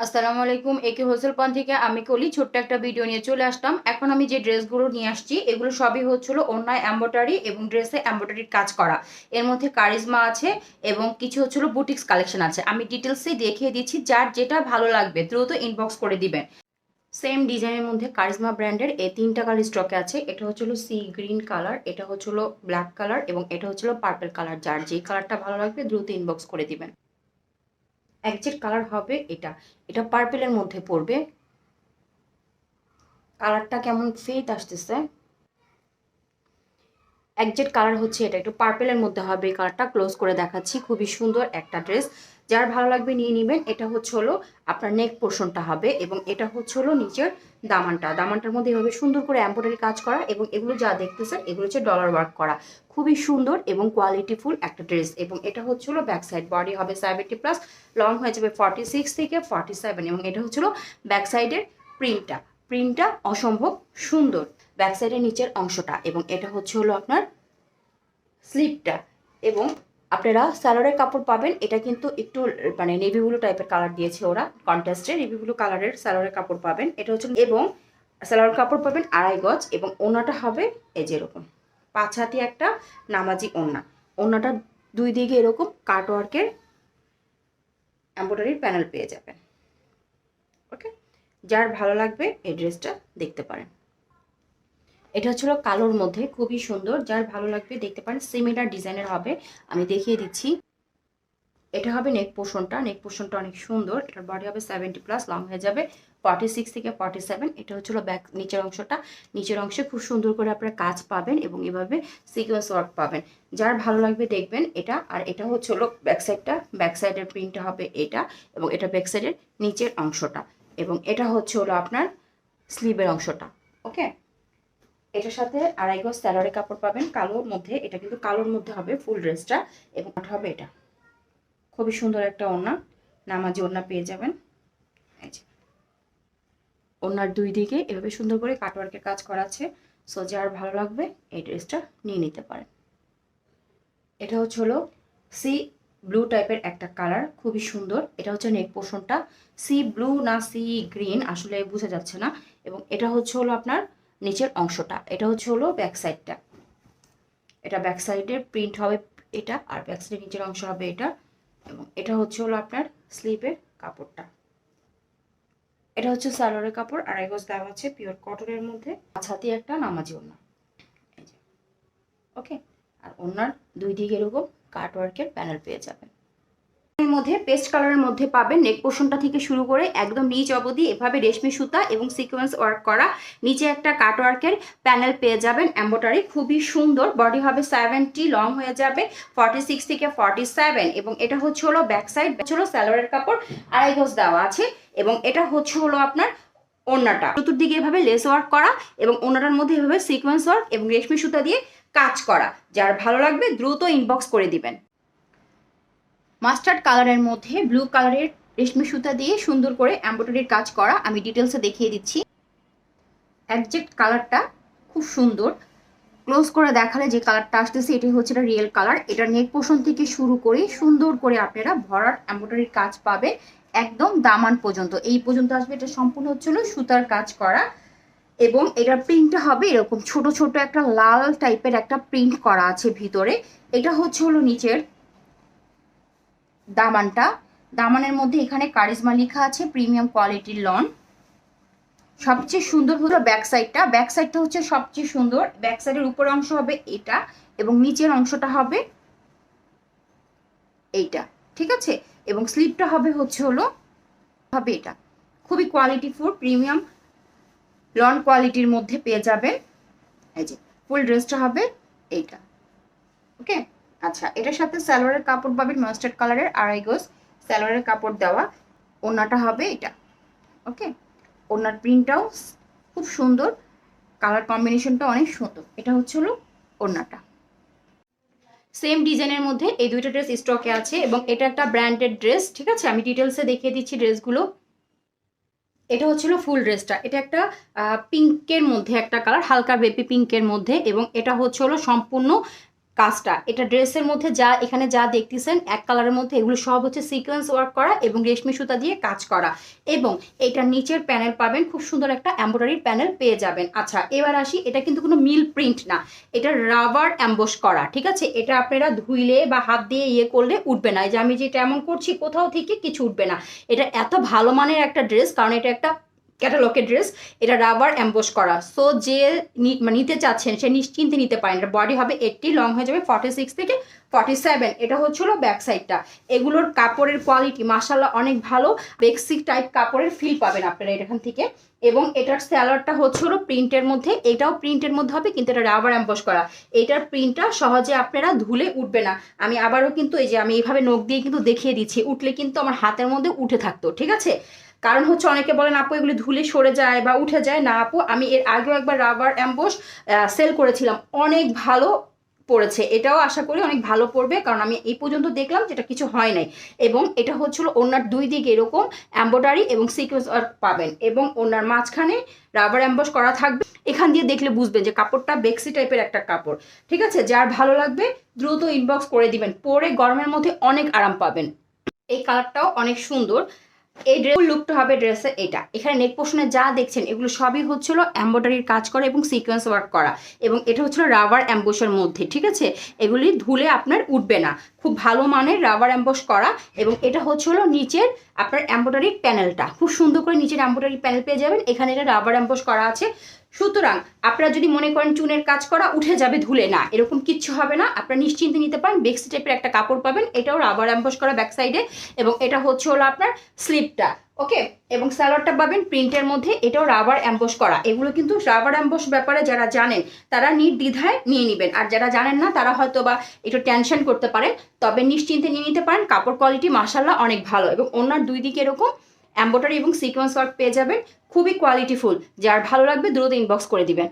আসসালামু আলাইকুম। একে হোলসেল পয়েন্ট থেকে আমি কলি ছোট্ট একটা ভিডিও নিয়ে চলে আসলাম। এখন আমি যে ড্রেসগুলো নিয়ে আসছি এগুলো সবই হচ্ছিল অন্যায় এমব্রয়ডারি এবং ড্রেসে এমব্রয়ডারির কাজ করা। এর মধ্যে কারিজমা আছে এবং কিছু হচ্ছিল বুটিক্স কালেকশন আছে। আমি ডিটেলসে দেখিয়ে দিচ্ছি, যার যেটা ভালো লাগবে দ্রুত ইনবক্স করে দিবেন। সেম ডিজাইনের মধ্যে কারিজমা ব্র্যান্ডের এই তিনটা কালার স্টকে আছে। এটা হচ্ছিল সি গ্রিন কালার, এটা হচ্ছিল ব্ল্যাক কালার এবং এটা হচ্ছিল পার্পল কালার। যার যেই কালারটা ভালো লাগবে দ্রুত ইনবক্স করে দিবেন। একজেক্ট কালার হবে এটা। এটা পার্পেলের মধ্যে পড়বে। কালারটা কেমন ফেড আসতেছে। একজেক্ট কালার হচ্ছে এটা, একটু পার্পেলের মধ্যে হবে এই কালারটা। ক্লোজ করে দেখাচ্ছি, খুবই সুন্দর একটা ড্রেস। যার ভালো লাগবে নিয়ে নেবেন। এটা হচ্ছে হলো আপনার নেক পোর্শনটা হবে এবং এটা হচ্ছে হলো নিচের দামানটার মধ্যে এভাবে সুন্দর করে এমব্রয়ডারি কাজ করা এবং এগুলো যা দেখতেছেন এগুলো হচ্ছে ডলার ওয়ার্ক করা। খুবই সুন্দর এবং কোয়ালিটিফুল একটা ড্রেস। এবং এটা হচ্ছে হলো ব্যাক সাইড, বডি হবে 70+, লং হয়ে যাবে 46 থেকে 47 এবং এটা হচ্ছে হলো ব্যাক সাইডের প্রিন্টটা অসম্ভব সুন্দর। ব্যাক সাইডের নিচের অংশটা এবং এটা হচ্ছে হলো আপনার স্লিপটা। এবং আপনারা স্যালোয়ারের কাপড় পাবেন, এটা কিন্তু একটু মানে নেভি ব্লু টাইপের কালার দিয়েছে ওরা, কন্ট্রাস্টে নেভি ব্লু কালারের স্যালোয়ারের কাপড় পাবেন। এটা হচ্ছে এবং স্যালোয়ার কাপড় পাবেন 2.5 গজ এবং ওড়নাটা হবে এই যে এরকম 5 হাতি একটা নামাজি ওড়না। ওড়নাটা দুই দিকে এরকম কাটওয়ার্কের এমব্রয়ডারির প্যানেল পেয়ে যাবেন। ওকে, যার ভালো লাগবে এই ড্রেসটা দেখতে পারেন। এটা হচ্ছিল কালোর মধ্যে, খুবই সুন্দর। যার ভালো লাগবে দেখতে পারেন। সিমিলার ডিজাইনের হবে, আমি দেখিয়ে দিচ্ছি। এটা হবে নেক পোর্শনটা অনেক সুন্দর। এটার বডি হবে 70+, লং হয়ে যাবে 46 থেকে 47। এটা হচ্ছিল ব্যাক নিচের অংশে খুব সুন্দর করে আপনারা কাজ পাবেন এবং এভাবে সিকোয়েন্স ওয়ার্ক পাবেন। যার ভালো লাগবে দেখবেন এটা। আর এটা হচ্ছিল ব্যাক সাইডের প্রিন্টটা হবে এটা এবং এটা ব্যাক সাইডের নিচের অংশটা এবং এটা হচ্ছে হলো আপনার স্লিভের অংশটা। ওকে, এটার সাথে 2.5 গজ স্যালোয়ারের কাপড় পাবেন কালোর মধ্যে। এটা কিন্তু কালোর মধ্যে হবে ফুল ড্রেসটা এবং এটা হবে এটা। খুবই সুন্দর একটা ওড়না, নামাজি ওড়না পেয়ে যাবেন। এই যে ওড়নার দুই দিকে এভাবে সুন্দর করে কাটওয়ার্কের কাজ করা আছে। সো যার ভালো লাগবে এই ড্রেসটা নিয়ে নিতে পারেন। এটা হচ্ছে হলো সি ব্লু টাইপের একটা কালার, খুবই সুন্দর। এটা হচ্ছে নেক পোর্শনটা, সি ব্লু না সি গ্রিন আসলে বোঝা যাচ্ছে না। এবং এটা হচ্ছে হলো আপনার নিচের অংশটা। এটা হচ্ছে হলো ব্যাক সাইডটা। এটা ব্যাক সাইডের প্রিন্ট হবে এটা, আর ব্যাক সাইডের নিচের অংশ হবে এটা এবং এটা হচ্ছে হলো আপনার স্লিভের কাপড়টা। এটা হচ্ছে সালোয়ারের কাপড়, 2.5 গজ দেওয়া আছে পিওর কটনের মধ্যে। ছাতি একটা নামাজি ওড়না। ওকে, আর ওড়নার দুই দিকে এরকম কাটওয়ার্কের প্যানেল পেয়ে যাবেন। এর মধ্যে পেস্ট কালারের মধ্যে পাবেন নেক পোর্শনটা থেকে শুরু করে একদম নিচ অবধি এভাবে রেশমি সুতা এবং সিকোয়েন্স ওয়ার্ক করা। নিচে একটা কাটওয়ার্কের প্যানেল পেয়ে যাবেন এমব্রয়ডারি, খুবই সুন্দর। বডি হবে 70, লং হয়ে যাবে 46 থেকে 47 এবং এটা হচ্ছে হলো ব্যাক সাইড হলো সালোয়ারের কাপড়, 2.5 গজ দেওয়া আছে এবং এটা হচ্ছে হলো আপনার ওড়নাটা। চতুর্দিকে এভাবে লেস ওয়ার্ক করা এবং ওড়নাটার মধ্যে এভাবে সিকোয়েন্স ওয়ার্ক এবং রেশমি সুতা দিয়ে কাজ করা। যার ভালো লাগবে দ্রুত ইনবক্স করে দিবেন। মাস্টার্ড কালারের মধ্যে ব্লু কালারের রেশমি সুতা দিয়ে সুন্দর করে এমব্রয়ডারির কাজ করা, আমি ডিটেলসে দেখিয়ে দিচ্ছি। একজেক্ট কালারটা খুব সুন্দর। ক্লোজ করে দেখালে যে কালারটা আসতেছে এটাই হচ্ছে এটা রিয়েল কালার। এটা নেক পোর্শন থেকে শুরু করে সুন্দর করে আপনারা ভরাট এমব্রয়ডারির কাজ পাবেন একদম দামান পর্যন্ত। এই পর্যন্ত আসবে। এটা সম্পূর্ণ হচ্ছিল সুতার কাজ করা এবং এটার প্রিন্টটা হবে এরকম ছোট ছোট একটা লাল টাইপের একটা প্রিন্ট করা আছে ভিতরে। এটা হচ্ছে হলো নিচের দামানের মধ্যে এখানে কারিজমা লেখা আছে, প্রিমিয়াম কোয়ালিটির লন। সবচেয়ে সুন্দর হলো ব্যাক সাইডটা হচ্ছে সবচেয়ে সুন্দর। ব্যাক সাইডের উপরের অংশ হবে এটা এবং নিচের অংশটা হবে এইটা, ঠিক আছে। এবং স্লিপটা হবে হচ্ছে হলো হবে এটা। খুবই কোয়ালিটিফুল প্রিমিয়াম লন কোয়ালিটির মধ্যে পেয়ে যাবেন। এই যে ফুল ড্রেসটা হবে এইটা। ওকে, আচ্ছা, এটার সাথে সালোয়ারের কাপড় পাবেন মাস্টার্ড কালারের, 2.5 গজ সালোয়ারের কাপড় দেওয়া। ওড়নাটা হবে এটা। ওকে, ওড়নার প্রিন্টটাও খুব সুন্দর, কালার কম্বিনেশনটা অনেক সুন্দর। এটা হচ্ছে হলো ওড়নাটা। সেম ডিজাইনের মধ্যে এই দুইটা ড্রেস স্টকে আছে এবং এটা একটা ব্র্যান্ডেড ড্রেস, ঠিক আছে। আমি ডিটেলসে দেখিয়ে দিচ্ছি ড্রেসগুলো। এটা হচ্ছিল ফুল ড্রেসটা। এটা একটা পিঙ্কের মধ্যে একটা কালার, হালকা বেবি পিঙ্কের মধ্যে এবং এটা হচ্ছে হলো সম্পূর্ণ কাজটা, এটা ড্রেসের মধ্যে যা এখানে যা দেখতেছেন এক কালারের মধ্যে, এগুলো সব হচ্ছে সিকোয়েন্স ওয়ার্ক করা এবং রেশমি সুতা দিয়ে কাজ করা। এবং এটা নিচের প্যানেল পাবেন, খুব সুন্দর একটা এমব্রয়ডারি প্যানেল পেয়ে যাবেন। আচ্ছা এবার আসি, এটা কিন্তু কোনো মিল প্রিন্ট না, এটা রাবার অ্যাম্বোস করা, ঠিক আছে? এটা আপনারা ধুইলে বা হাত দিয়ে ইয়ে করলে উঠবে না, এই যে আমি যেটা এমন করছি কোথাও থেকে কিছু উঠবে না। এটা এত ভালো মানের একটা ড্রেস, কারণ এটা একটা ক্যাটালগের ড্রেস, এটা রাবার অ্যাম্বোস করা। সো যে নিতে চাচ্ছেন সে নিশ্চিন্তে নিতে পারেন। এটা বডি হবে 80, লং হয়ে যাবে 46 থেকে 47। এটা হচ্ছিল ব্যাক সাইডটা। এগুলোর কাপড়ের কোয়ালিটি মাশাল্লাহ অনেক ভালো, বেক্সি টাইপ কাপড়ের ফিল পাবেন আপনারা এখান থেকে। এবং এটার স্যালারটা হচ্ছিল প্রিন্টের মধ্যে, এটাও প্রিন্টের মধ্যে হবে কিন্তু এটা রাবার অ্যাম্বোস করা। এটার প্রিন্টটা সহজে আপনারা ধুলে উঠবে না। আমি আবারও কিন্তু এই যে আমি এইভাবে নখ দিয়ে কিন্তু দেখিয়ে দিচ্ছি, উঠলে কিন্তু আমার হাতের মধ্যে উঠে থাকতো, ঠিক আছে? কারণ হচ্ছে অনেকে বলেন আপু এগুলি ধুলে সরে যায় বা উঠে যায় না। আপু আমি এর আগেও একবার রাবার অ্যাম্বোস সেল করেছিলাম, অনেক ভালো পড়েছে, এটাও আশা করি অনেক ভালো পড়বে, কারণ আমি এই পর্যন্ত দেখলাম যেটা কিছু হয় নাই। এবং এটা হচ্ছিল ওনার দুই দিকে এরকম এমব্রয়ডারি এবং সিকোয়েন্স ওয়ার্ক পাবেন, এবং ওনার মাঝখানে রাবার অ্যাম্বোস করা থাকবে। এখান দিয়ে দেখলে বুঝবেন যে কাপড়টা বেক্সি টাইপের একটা কাপড়, ঠিক আছে? যার ভালো লাগবে দ্রুত ইনবক্স করে দিবেন, পরে গরমের মধ্যে অনেক আরাম পাবেন। এই কালারটাও অনেক সুন্দর। এই ড্রেস লুকটা হবে ড্রেসে এটা। এখানে নেক পোর্শনে যা দেখছেন এগুলো সবই হচ্ছিল এমব্রয়ডারির কাজ করা এবং সিকোয়েন্স ওয়ার্ক করা, এবং এটা হচ্ছিল রাবার অ্যাম্বোসের মধ্যে, ঠিক আছে? এগুলি ধুলে আপনার উঠবে না, খুব ভালো মানের রাবার অ্যাম্বোস করা। এবং এটা হচ্ছিল নিচের আপনার এমব্রয়ডারির প্যানেলটা, খুব সুন্দর করে নিচের এমব্রয়ডারি প্যানেল পেয়ে যাবেন। এখানে এটা রাবার অ্যাম্বোস করা আছে। সুতরাং আপনারা যদি মনে করেন চুনের কাজ করা উঠে যাবে ধুলে, না, এরকম কিচ্ছু হবে না, আপনারা নিশ্চিন্তে নিতে পারেন। বেক্সি টাইপের একটা কাপড় পাবেন, এটাও রাবার অ্যাম্বোস করা ব্যাক সাইডে। এবং এটা হচ্ছে হলো আপনার স্লিপটা, ওকে? এবং সালোয়ারটা পাবেন প্রিন্টের মধ্যে, এটাও রাবার অ্যাম্বোস করা। এগুলো কিন্তু রাবার অ্যাম্বোস ব্যাপারে যারা জানেন তারা নির্দ্বিধায় নিয়ে নেবেন, আর যারা জানেন না তারা হয়তো বা একটু টেনশন করতে পারেন, তবে নিশ্চিন্তে নিয়ে নিতে পারেন। কাপড় কোয়ালিটি মাশাল্লাহ অনেক ভালো, এবং ওনার দুই দিকে এরকম এমব্রয়ডারি এবং সিকোয়েন্স ওয়ার্ক পেয়ে যাবেন, খুবই কোয়ালিটিফুল। যার ভালো লাগবে দ্রুত ইনবক্স করে দিবেন।